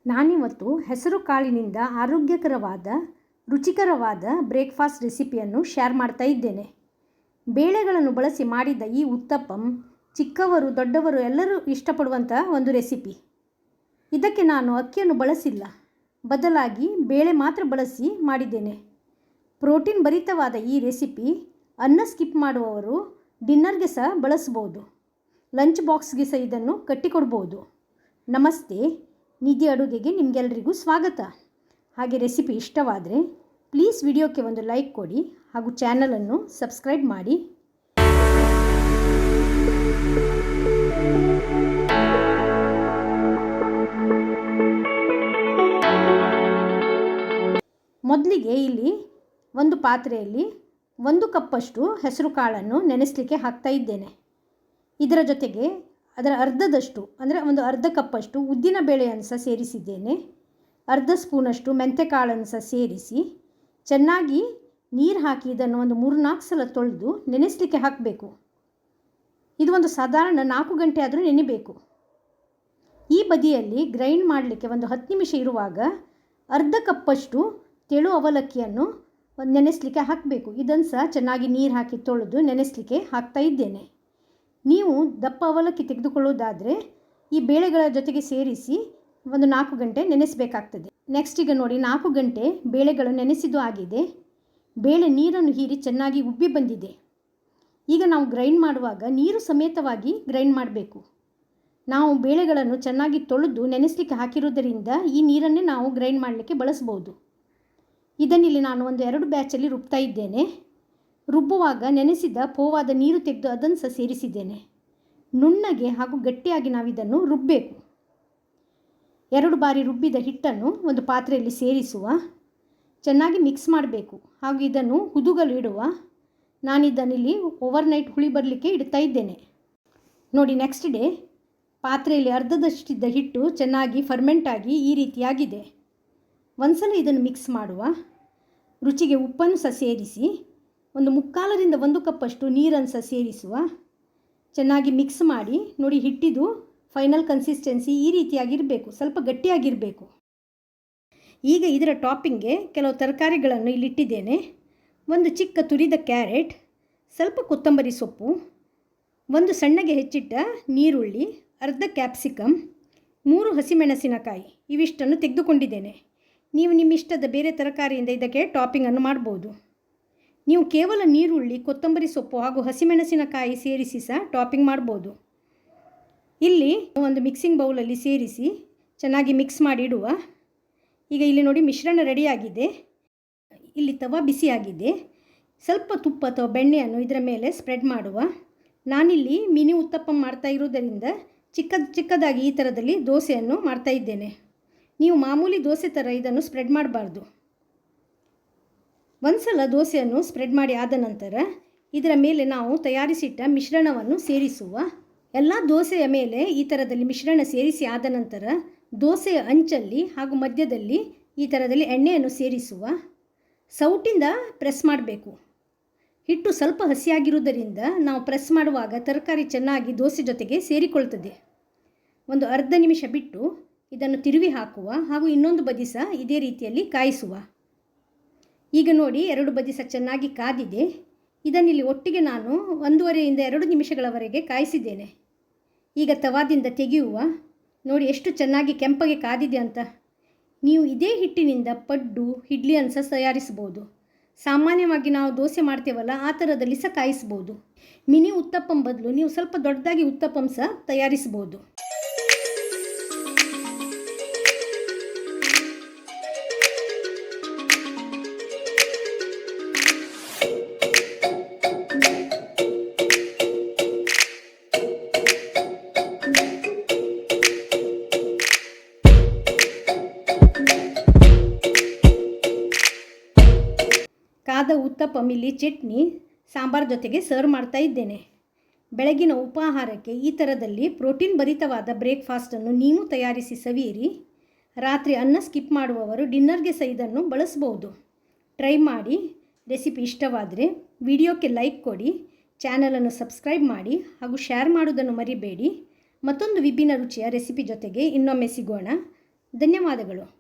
ನಾನಿವತ್ತು ಹೆಸರು ಕಾಳಿನಿಂದ ಆರೋಗ್ಯಕರವಾದ ರುಚಿಕರವಾದ ಬ್ರೇಕ್ಫಾಸ್ಟ್ ರೆಸಿಪಿಯನ್ನು ಶೇರ್ ಮಾಡ್ತಾ ಇದ್ದೇನೆ. ಬೇಳೆಗಳನ್ನು ಬಳಸಿ ಮಾಡಿದ ಈ ಉತ್ತಪ್ಪಂ ಚಿಕ್ಕವರು ದೊಡ್ಡವರು ಎಲ್ಲರೂ ಇಷ್ಟಪಡುವಂಥ ಒಂದು ರೆಸಿಪಿ. ಇದಕ್ಕೆ ನಾನು ಅಕ್ಕಿಯನ್ನು ಬಳಸಿಲ್ಲ, ಬದಲಾಗಿ ಬೇಳೆ ಮಾತ್ರ ಬಳಸಿ ಮಾಡಿದ್ದೇನೆ. ಪ್ರೋಟೀನ್ ಭರಿತವಾದ ಈ ರೆಸಿಪಿ ಅನ್ನ ಸ್ಕಿಪ್ ಮಾಡುವವರು ಡಿನ್ನರ್ಗೆ ಸಹ ಬಳಸ್ಬೋದು, ಲಂಚ್ ಬಾಕ್ಸ್ಗೆ ಸಹ ಇದನ್ನು ಕಟ್ಟಿಕೊಡ್ಬೋದು. ನಮಸ್ತೆ, ನಿಧಿ ಅಡುಗೆಗೆ ನಿಮಗೆಲ್ಲರಿಗೂ ಸ್ವಾಗತ. ಹಾಗೆ ರೆಸಿಪಿ ಇಷ್ಟವಾದರೆ ಪ್ಲೀಸ್ ವಿಡಿಯೋಕ್ಕೆ ಒಂದು ಲೈಕ್ ಕೊಡಿ ಹಾಗೂ ಚಾನಲನ್ನು ಸಬ್ಸ್ಕ್ರೈಬ್ ಮಾಡಿ. ಮೊದಲಿಗೆ ಇಲ್ಲಿ ಒಂದು ಪಾತ್ರೆಯಲ್ಲಿ 1 ಕಪ್ಪಷ್ಟು ಹೆಸರು ಕಾಳನ್ನು ನೆನೆಸಲಿಕ್ಕೆ ಹಾಕ್ತಾ ಇದ್ದೇನೆ. ಇದರ ಜೊತೆಗೆ ಅದರ ಅರ್ಧದಷ್ಟು ಅಂದರೆ ಒಂದು ಅರ್ಧ ಕಪ್ಪಷ್ಟು ಉದ್ದಿನ ಬೇಳೆಯನ್ನು ಸಹ ಸೇರಿಸಿದ್ದೇನೆ. ಅರ್ಧ ಸ್ಪೂನಷ್ಟು ಮೆಂತೆಕಾಳನ್ನು ಸಹ ಸೇರಿಸಿ ಚೆನ್ನಾಗಿ ನೀರು ಹಾಕಿ ಇದನ್ನು ಒಂದು 3-4 ಸಲ ತೊಳೆದು ನೆನೆಸಲಿಕ್ಕೆ ಹಾಕಬೇಕು. ಇದು ಒಂದು ಸಾಧಾರಣ 4 ಗಂಟೆ ಆದರೂ ನೆನೆಯಬೇಕು. ಈ ಬದಿಯಲ್ಲಿ ಗ್ರೈಂಡ್ ಮಾಡಲಿಕ್ಕೆ ಒಂದು 10 ನಿಮಿಷ ಇರುವಾಗ ಅರ್ಧ ಕಪ್ಪಷ್ಟು ತೆಳು ಅವಲಕ್ಕಿಯನ್ನು ನೆನೆಸಲಿಕ್ಕೆ ಹಾಕಬೇಕು. ಇದನ್ನು ಸಹ ಚೆನ್ನಾಗಿ ನೀರು ಹಾಕಿ ತೊಳೆದು ನೆನೆಸಲಿಕ್ಕೆ ಹಾಕ್ತಾ ಇದ್ದೇನೆ. ನೀವು ದಪ್ಪ ಅವಲಕ್ಕಿ ತೆಗೆದುಕೊಳ್ಳೋದಾದರೆ ಈ ಬೇಳೆಗಳ ಜೊತೆಗೆ ಸೇರಿಸಿ ಒಂದು 4 ಗಂಟೆ ನೆನೆಸಬೇಕಾಗ್ತದೆ. ನೆಕ್ಸ್ಟ್ ಈಗ ನೋಡಿ 4 ಗಂಟೆ ಬೇಳೆಗಳು ನೆನೆಸಿದ್ದು ಆಗಿದೆ. ಬೇಳೆ ನೀರನ್ನು ಹೀರಿ ಚೆನ್ನಾಗಿ ಉಬ್ಬಿ ಬಂದಿದೆ. ಈಗ ನಾವು ಗ್ರೈಂಡ್ ಮಾಡುವಾಗ ನೀರು ಸಮೇತವಾಗಿ ಗ್ರೈಂಡ್ ಮಾಡಬೇಕು. ನಾವು ಬೇಳೆಗಳನ್ನು ಚೆನ್ನಾಗಿ ತೊಳೆದು ನೆನೆಸಲಿಕ್ಕೆ ಹಾಕಿರೋದರಿಂದ ಈ ನೀರನ್ನೇ ನಾವು ಗ್ರೈಂಡ್ ಮಾಡಲಿಕ್ಕೆ ಬಳಸ್ಬೋದು. ಇದನ್ನಿಲ್ಲಿ ನಾನು ಒಂದು 2 ಬ್ಯಾಚಲ್ಲಿ ರುಬ್ತಾ ಇದ್ದೇನೆ. ರುಬ್ಬುವಾಗ ನೆನೆಸಿದ ಪೋವಾದ ನೀರು ತೆಗೆದು ಅದನ್ನು ಸಹ ಸೇರಿಸಿದ್ದೇನೆ. ನುಣ್ಣಗೆ ಹಾಗೂ ಗಟ್ಟಿಯಾಗಿ ನಾವಿದನ್ನು ರುಬ್ಬಬೇಕು. 2 ಬಾರಿ ರುಬ್ಬಿದ ಹಿಟ್ಟನ್ನು ಒಂದು ಪಾತ್ರೆಯಲ್ಲಿ ಸೇರಿಸುವ, ಚೆನ್ನಾಗಿ ಮಿಕ್ಸ್ ಮಾಡಬೇಕು ಹಾಗೂ ಇದನ್ನು ಹುದುಗಲು ಇಡುವ. ನಾನಿದನ್ನಿಲ್ಲಿ ಓವರ್ನೈಟ್ ಹುಳಿ ಬರಲಿಕ್ಕೆ ಇಡ್ತಾ ಇದ್ದೇನೆ. ನೋಡಿ, ನೆಕ್ಸ್ಟ್ ಡೇ ಪಾತ್ರೆಯಲ್ಲಿ ಅರ್ಧದಷ್ಟಿದ್ದ ಹಿಟ್ಟು ಚೆನ್ನಾಗಿ ಫರ್ಮೆಂಟ್ ಆಗಿ ಈ ರೀತಿಯಾಗಿದೆ. ಒಂದ್ಸಲ ಇದನ್ನು ಮಿಕ್ಸ್ ಮಾಡುವ. ರುಚಿಗೆ ಉಪ್ಪನ್ನು ಸಹ ಸೇರಿಸಿ ಒಂದು 1/4 ಕಪ್ಪಷ್ಟು ನೀರನ್ನು ಸಹ ಸೇರಿಸುವ. ಚೆನ್ನಾಗಿ ಮಿಕ್ಸ್ ಮಾಡಿ. ನೋಡಿ, ಹಿಟ್ಟಿದು ಫೈನಲ್ ಕನ್ಸಿಸ್ಟೆನ್ಸಿ ಈ ರೀತಿಯಾಗಿರಬೇಕು, ಸ್ವಲ್ಪ ಗಟ್ಟಿಯಾಗಿರಬೇಕು. ಈಗ ಇದರ ಟಾಪಿಂಗ್ಗೆ ಕೆಲವು ತರಕಾರಿಗಳನ್ನು ಇಲ್ಲಿಟ್ಟಿದ್ದೇನೆ. ಒಂದು ಚಿಕ್ಕ ತುರಿದ ಕ್ಯಾರೆಟ್, ಸ್ವಲ್ಪ ಕೊತ್ತಂಬರಿ ಸೊಪ್ಪು, ಒಂದು ಸಣ್ಣಗೆ ಹೆಚ್ಚಿಟ್ಟ ನೀರುಳ್ಳಿ, ಅರ್ಧ ಕ್ಯಾಪ್ಸಿಕಮ್, 3 ಹಸಿಮೆಣಸಿನಕಾಯಿ ಇವಿಷ್ಟನ್ನು ತೆಗೆದುಕೊಂಡಿದ್ದೇನೆ. ನೀವು ನಿಮ್ಮ ಇಷ್ಟದ ಬೇರೆ ತರಕಾರಿಯಿಂದ ಇದಕ್ಕೆ ಟಾಪಿಂಗನ್ನು ಮಾಡ್ಬೋದು. ನೀವು ಕೇವಲ ನೀರುಳ್ಳಿ, ಕೊತ್ತಂಬರಿ ಸೊಪ್ಪು ಹಾಗೂ ಹಸಿಮೆಣಸಿನಕಾಯಿ ಸೇರಿಸಿ ಸಹ ಟಾಪಿಂಗ್ ಮಾಡ್ಬೋದು. ಇಲ್ಲಿ ಒಂದು ಮಿಕ್ಸಿಂಗ್ ಬೌಲಲ್ಲಿ ಸೇರಿಸಿ ಚೆನ್ನಾಗಿ ಮಿಕ್ಸ್ ಮಾಡಿ ಇಡುವ. ಈಗ ಇಲ್ಲಿ ನೋಡಿ ಮಿಶ್ರಣ ರೆಡಿಯಾಗಿದೆ. ಇಲ್ಲಿ ತವ ಬಿಸಿಯಾಗಿದೆ. ಸ್ವಲ್ಪ ತುಪ್ಪ ಅಥವಾ ಬೆಣ್ಣೆಯನ್ನು ಇದರ ಮೇಲೆ ಸ್ಪ್ರೆಡ್ ಮಾಡುವ. ನಾನಿಲ್ಲಿ ಮಿನಿ ಉತ್ತಪ್ಪಂ ಮಾಡ್ತಾ ಇರೋದರಿಂದ ಚಿಕ್ಕದಾಗಿ ಈ ಥರದಲ್ಲಿ ದೋಸೆಯನ್ನು ಮಾಡ್ತಾ ಇದ್ದೇನೆ. ನೀವು ಮಾಮೂಲಿ ದೋಸೆ ಥರ ಇದನ್ನು ಸ್ಪ್ರೆಡ್ ಮಾಡಬಾರ್ದು. ಒಂದು ಸಲ ದೋಸೆಯನ್ನು ಸ್ಪ್ರೆಡ್ ಮಾಡಿ ಆದ ನಂತರ ಇದರ ಮೇಲೆ ನಾವು ತಯಾರಿಸಿಟ್ಟ ಮಿಶ್ರಣವನ್ನು ಸೇರಿಸುವ. ಎಲ್ಲ ದೋಸೆಯ ಮೇಲೆ ಈ ಥರದಲ್ಲಿ ಮಿಶ್ರಣ ಸೇರಿಸಿ ಆದ ನಂತರ ದೋಸೆಯ ಅಂಚಲ್ಲಿ ಹಾಗೂ ಮಧ್ಯದಲ್ಲಿ ಈ ಥರದಲ್ಲಿ ಎಣ್ಣೆಯನ್ನು ಸೇರಿಸುವ. ಸೌಟಿಂದ ಪ್ರೆಸ್ ಮಾಡಬೇಕು. ಹಿಟ್ಟು ಸ್ವಲ್ಪ ಹಸಿಯಾಗಿರುವುದರಿಂದ ನಾವು ಪ್ರೆಸ್ ಮಾಡುವಾಗ ತರಕಾರಿ ಚೆನ್ನಾಗಿ ದೋಸೆ ಜೊತೆಗೆ ಸೇರಿಕೊಳ್ತದೆ. ಒಂದು ಅರ್ಧ ನಿಮಿಷ ಬಿಟ್ಟು ಇದನ್ನು ತಿರುವಿ ಹಾಕುವ ಹಾಗೂ ಇನ್ನೊಂದು ಬದಿ ಸಹ ಇದೇ ರೀತಿಯಲ್ಲಿ ಕಾಯಿಸುವ. ಈಗ ನೋಡಿ 2 ಬದಿ ಸಹ ಚೆನ್ನಾಗಿ ಕಾದಿದೆ. ಇದನ್ನಿಲ್ಲಿ ಒಟ್ಟಿಗೆ ನಾನು 1.5 ರಿಂದ 2 ನಿಮಿಷಗಳವರೆಗೆ ಕಾಯಿಸಿದ್ದೇನೆ. ಈಗ ತವಾದಿಂದ ತೆಗೆಯುವ. ನೋಡಿ ಎಷ್ಟು ಚೆನ್ನಾಗಿ ಕೆಂಪಗೆ ಕಾದಿದೆ ಅಂತ. ನೀವು ಇದೇ ಹಿಟ್ಟಿನಿಂದ ಪಡ್ಡು, ಇಡ್ಲಿಯನ್ನು ಸಹ ತಯಾರಿಸ್ಬೋದು. ಸಾಮಾನ್ಯವಾಗಿ ನಾವು ದೋಸೆ ಮಾಡ್ತೇವಲ್ಲ ಆ ಥರದಲ್ಲಿ ಸಹ ಕಾಯಿಸ್ಬೋದು. ಮಿನಿ ಉತ್ತಪ್ಪಂ ಬದಲು ನೀವು ಸ್ವಲ್ಪ ದೊಡ್ಡದಾಗಿ ಉತ್ತಪ್ಪಂ ಸಹ ತಯಾರಿಸ್ಬೋದು. ಕಾದ ಉತ್ತಪ್ಪಂ ಇಲ್ಲಿ ಚಟ್ನಿ, ಸಾಂಬಾರು ಜೊತೆಗೆ ಸರ್ವ್ ಮಾಡ್ತಾ ಇದ್ದೇನೆ. ಬೆಳಗಿನ ಉಪಹಾರಕ್ಕೆ ಈ ಥರದಲ್ಲಿ ಪ್ರೋಟೀನ್ ಭರಿತವಾದ ಬ್ರೇಕ್ಫಾಸ್ಟನ್ನು ನೀವು ತಯಾರಿಸಿ ಸವಿಯಿರಿ. ರಾತ್ರಿ ಅನ್ನ ಸ್ಕಿಪ್ ಮಾಡುವವರು ಡಿನ್ನರ್ಗೆ ಸಹ ಇದನ್ನು ಬಳಸ್ಬೋದು. ಟ್ರೈ ಮಾಡಿ. ರೆಸಿಪಿ ಇಷ್ಟವಾದರೆ ವಿಡಿಯೋಕ್ಕೆ ಲೈಕ್ ಕೊಡಿ, ಚಾನಲನ್ನು ಸಬ್ಸ್ಕ್ರೈಬ್ ಮಾಡಿ ಹಾಗೂ ಶೇರ್ ಮಾಡೋದನ್ನು ಮರಿಬೇಡಿ. ಮತ್ತೊಂದು ವಿಭಿನ್ನ ರುಚಿಯ ರೆಸಿಪಿ ಜೊತೆಗೆ ಇನ್ನೊಮ್ಮೆ ಸಿಗೋಣ. ಧನ್ಯವಾದಗಳು.